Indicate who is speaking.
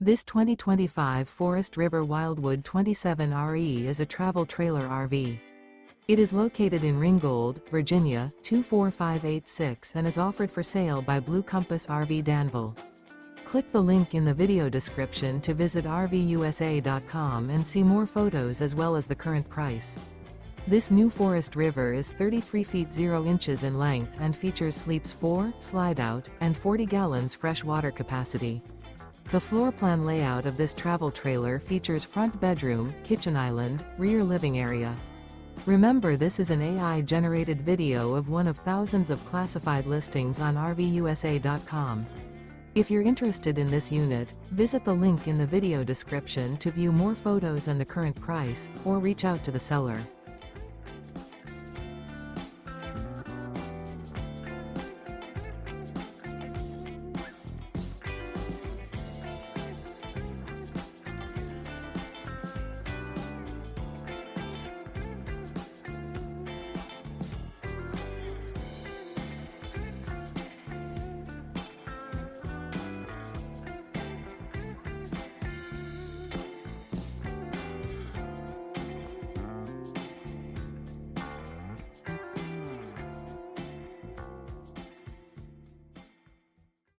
Speaker 1: This 2025 Forest River Wildwood 27RE is a travel trailer RV. It is located in Ringgold, Virginia, 24586 and is offered for sale by Blue Compass RV Danville. Click the link in the video description to visit RVUSA.com and see more photos as well as the current price. This new Forest River is 33 feet 0 inches in length and features sleeps 4, slide-out, and 40 gallons fresh water capacity. The floor plan layout of this travel trailer features front bedroom, kitchen island, rear living area. Remember, this is an AI-generated video of one of thousands of classified listings on RVUSA.com. If you're interested in this unit, visit the link in the video description to view more photos and the current price, or reach out to the seller.